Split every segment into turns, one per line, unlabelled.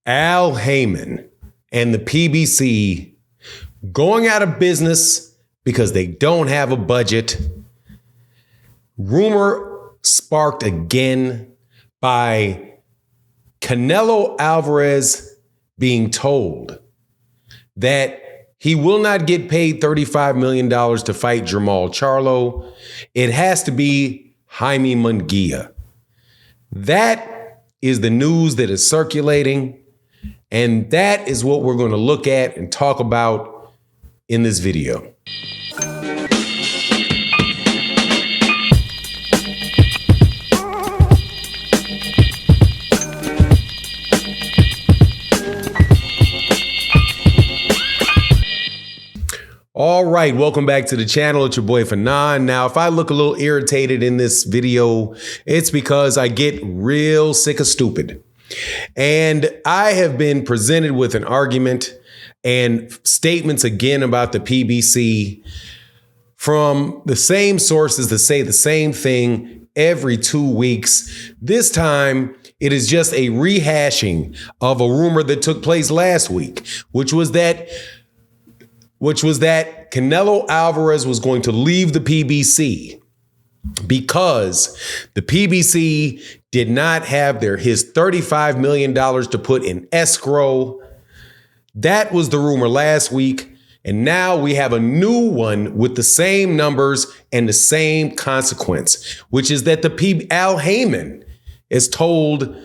Al Haymon and the PBC going out of business because they don't have a budget. Rumor sparked again by Canelo Alvarez being told that he will not get paid $35 million to fight Jermall Charlo. It has to be Jaime Munguia. That is the news that is circulating, and that is what we're going to look at and talk about in this video. All right, welcome back to the channel. It's your boy Fanon. Now, if I look a little irritated in this video, it's because I get real sick of stupid. And I have been presented with an argument and statements again about the PBC from the same sources that say the same thing every 2 weeks. This time, it is just a rehashing of a rumor that took place last week, which was that Canelo Alvarez was going to leave the PBC because the PBC did not have his $35 million to put in escrow. That was the rumor last week. And now we have a new one with the same numbers and the same consequence, which is that Al Haymon has told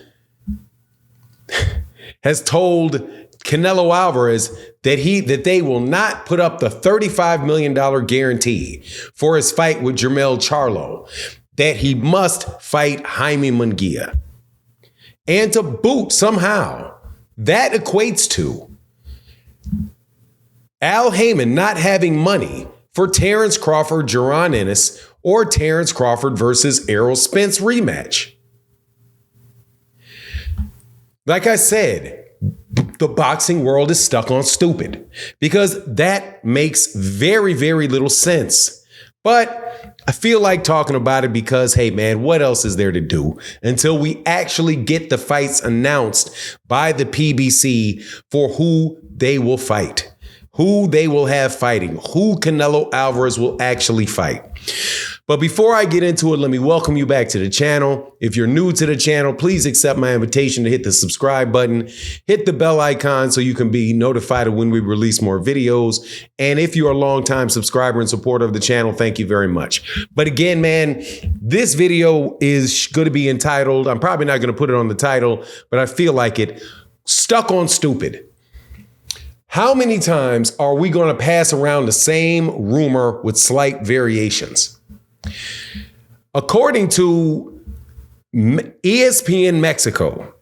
Canelo Alvarez that they will not put up the $35 million guarantee for his fight with Jermall Charlo, that he must fight Jaime Munguia. And to boot, somehow, that equates to Al Haymon not having money for Terrence Crawford, Jaron Ennis, or Terrence Crawford versus Errol Spence rematch. Like I said, the boxing world is stuck on stupid because that makes very, very little sense. But I feel like talking about it because, hey, man, what else is there to do until we actually get the fights announced by the PBC for who they will fight, who they will have fighting, who Canelo Alvarez will actually fight. But before I get into it, let me welcome you back to the channel. If you're new to the channel, please accept my invitation to hit the subscribe button, hit the bell icon so you can be notified of when we release more videos. And if you're a longtime subscriber and supporter of the channel, thank you very much. But again, man, this video is going to be entitled, I'm probably not going to put it on the title, but I feel like it, Stuck on Stupid. How many times are we going to pass around the same rumor with slight variations? According to ESPN Mexico,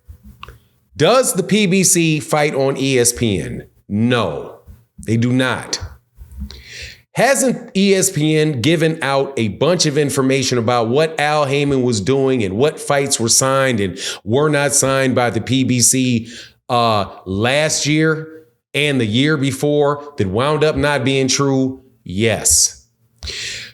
does the PBC fight on ESPN? No, they do not. Hasn't ESPN given out a bunch of information about what Al Haymon was doing and what fights were signed and were not signed by the PBC last year and the year before that wound up not being true? Yes.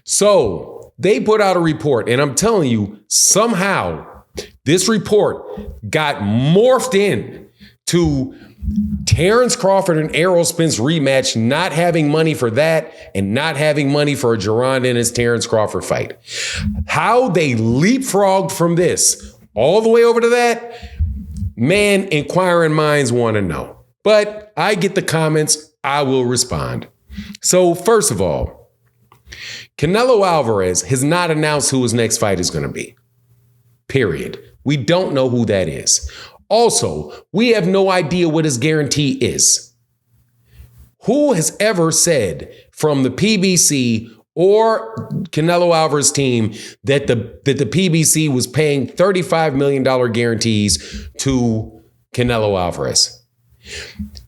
So they put out a report, and I'm telling you, somehow this report got morphed in to Terrence Crawford and Errol Spence rematch, not having money for that and not having money for a Jaron Ennis Terrence Crawford fight. How they leapfrogged from this all the way over to that, man, inquiring minds want to know. But I get the comments, I will respond. So first of all, Canelo Alvarez has not announced who his next fight is going to be. Period. We don't know who that is. Also, we have no idea what his guarantee is. Who has ever said from the PBC or Canelo Alvarez team that the PBC was paying $35 million guarantees to Canelo Alvarez?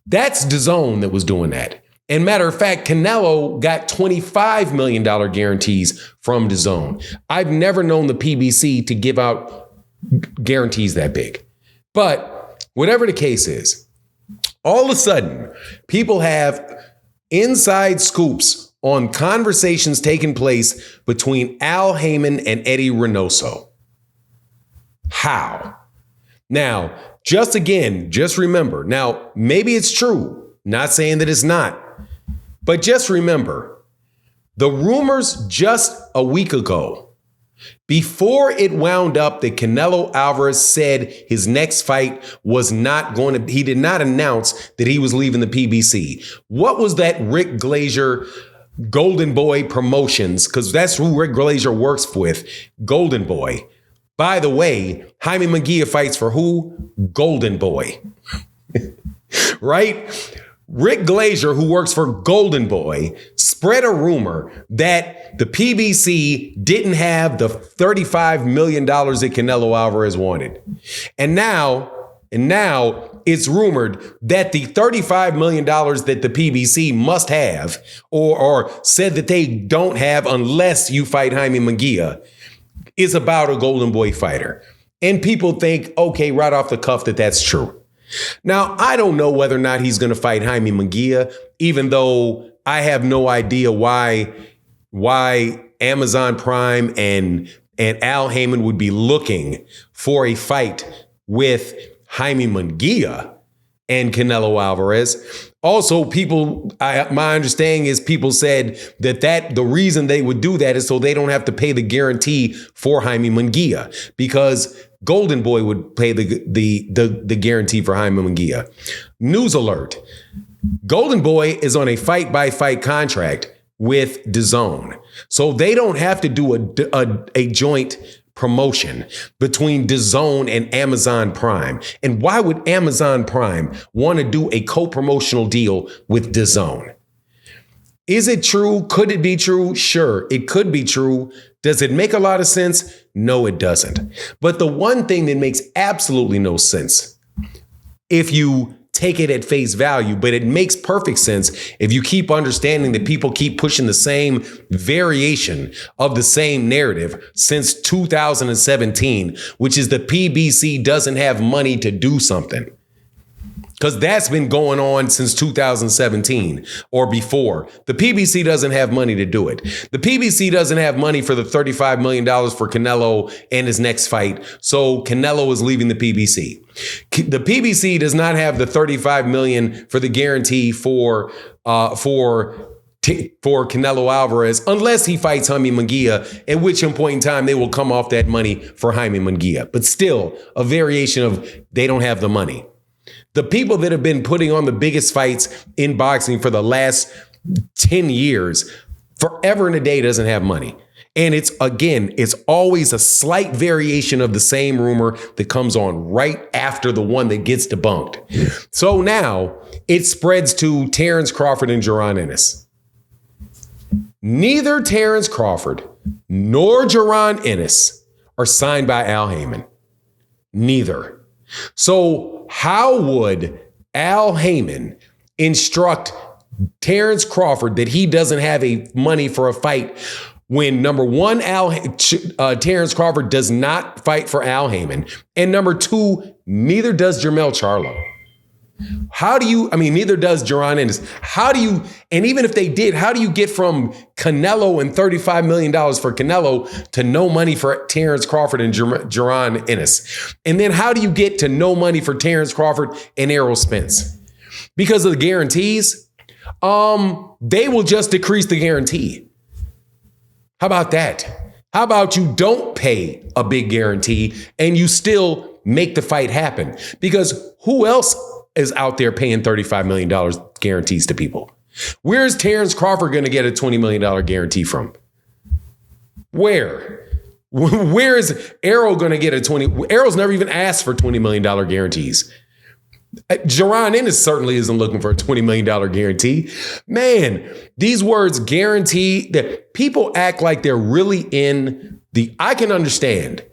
That's DAZN that was doing that. And matter of fact, Canelo got $25 million guarantees from DAZN. I've never known the PBC to give out guarantees that big. But whatever the case is, all of a sudden, people have inside scoops on conversations taking place between Al Haymon and Eddie Reynoso. How? Now, just remember. Now, maybe it's true. Not saying that it's not. But just remember, the rumors just a week ago, before it wound up that Canelo Alvarez said his next fight was not going to, he did not announce that he was leaving the PBC. What was that Rick Glazier Golden Boy Promotions? Because that's who Rick Glazier works with, Golden Boy. By the way, Haymon Munguia fights for who? Golden Boy. Right? Rick Glazier, who works for Golden Boy, spread a rumor that the PBC didn't have the $35 million that Canelo Alvarez wanted. And now it's rumored that the $35 million that the PBC must have, or said that they don't have unless you fight Haymon Munguia, is about a Golden Boy fighter. And people think, okay, right off the cuff, that's true. Now, I don't know whether or not he's going to fight Haymon Munguia, even though I have no idea why Amazon Prime and Al Haymon would be looking for a fight with Haymon Munguia and Canelo Alvarez. Also, my understanding is people said that the reason they would do that is so they don't have to pay the guarantee for Haymon Munguia, because Golden Boy would pay the guarantee for Haymon Munguia. News alert. Golden Boy is on a fight-by-fight contract with DAZN. So they don't have to do a joint promotion between DAZN and Amazon Prime. And why would Amazon Prime want to do a co-promotional deal with DAZN? Is it true? Could it be true? Sure, it could be true. Does it make a lot of sense? No, it doesn't. But the one thing that makes absolutely no sense, if you take it at face value, but it makes perfect sense if you keep understanding that people keep pushing the same variation of the same narrative since 2017, which is the PBC doesn't have money to do something. Because that's been going on since 2017 or before. The PBC doesn't have money to do it. The PBC doesn't have money for the $35 million for Canelo and his next fight. So Canelo is leaving the PBC. The PBC does not have the $35 million for the guarantee for Canelo Alvarez, unless he fights Haymon Munguia, at which point in time they will come off that money for Haymon Munguia. But still, a variation of they don't have the money. The people that have been putting on the biggest fights in boxing for the last 10 years, forever and a day, doesn't have money. And it's always a slight variation of the same rumor that comes on right after the one that gets debunked. So now it spreads to Terrence Crawford and Jaron Ennis. Neither Terrence Crawford nor Jaron Ennis are signed by Al Haymon. Neither. So how would Al Haymon instruct Terrence Crawford that he doesn't have money for a fight when, number one, Terrence Crawford does not fight for Al Haymon, and number two, neither does Jermell Charlo? Neither does Jaron Ennis. And even if they did, how do you get from Canelo and $35 million for Canelo to no money for Terrence Crawford and Jaron Ennis? And then how do you get to no money for Terrence Crawford and Errol Spence? Because of the guarantees, they will just decrease the guarantee. How about that? How about you don't pay a big guarantee and you still make the fight happen? Because who else is out there paying $35 million guarantees to people? Where's Terrence Crawford going to get a $20 million guarantee from? Where is Errol going to get Errol's never even asked for $20 million guarantees. Jaron Ennis certainly isn't looking for a $20 million guarantee. Man, these words guarantee, that people act like they're really I can understand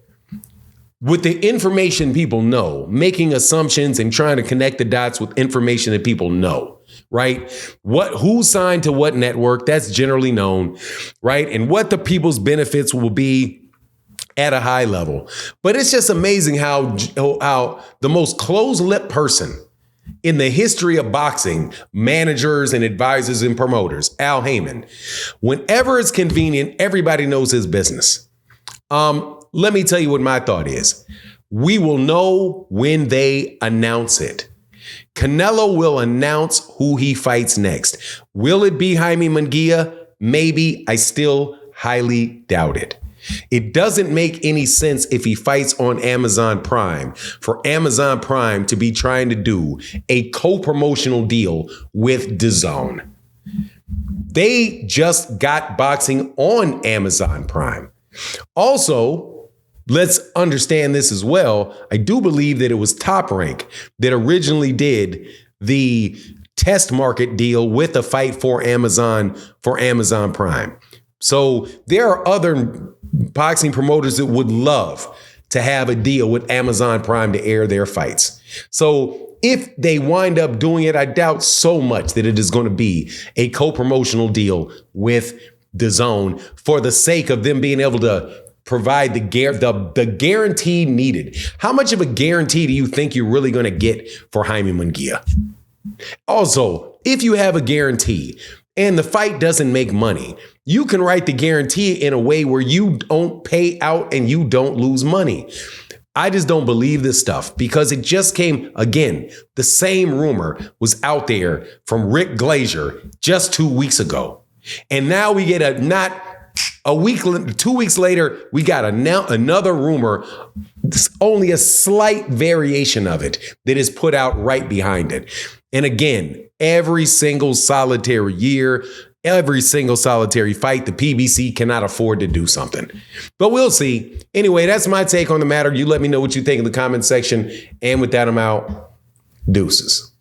with the information people know, making assumptions and trying to connect the dots with information that people know, right? Who signed to what network, that's generally known, right? And what the people's benefits will be at a high level. But it's just amazing how the most closed-lipped person in the history of boxing, managers and advisors and promoters, Al Haymon, whenever it's convenient, everybody knows his business. Let me tell you what my thought is. We will know when they announce it. Canelo will announce who he fights next. Will it be Jaime Munguia? Maybe. I still highly doubt it. It doesn't make any sense if he fights on Amazon Prime for Amazon Prime to be trying to do a co-promotional deal with DAZN. They just got boxing on Amazon Prime. Also, let's understand this as well. I do believe that it was Top Rank that originally did the test market deal with a fight for Amazon Prime. So there are other boxing promoters that would love to have a deal with Amazon Prime to air their fights. So if they wind up doing it, I doubt so much that it is going to be a co-promotional deal with DAZN for the sake of them being able to provide the guarantee needed. How much of a guarantee do you think you're really going to get for Jaime Munguia? Also, if you have a guarantee and the fight doesn't make money, you can write the guarantee in a way where you don't pay out and you don't lose money. I just don't believe this stuff because it just came, again, the same rumor was out there from Rick Glazier just 2 weeks ago. And now we get 2 weeks later, we got another rumor, only a slight variation of it that is put out right behind it. And again, every single solitary year, every single solitary fight, the PBC cannot afford to do something. But we'll see. Anyway, that's my take on the matter. You let me know what you think in the comment section. And with that, I'm out. Deuces.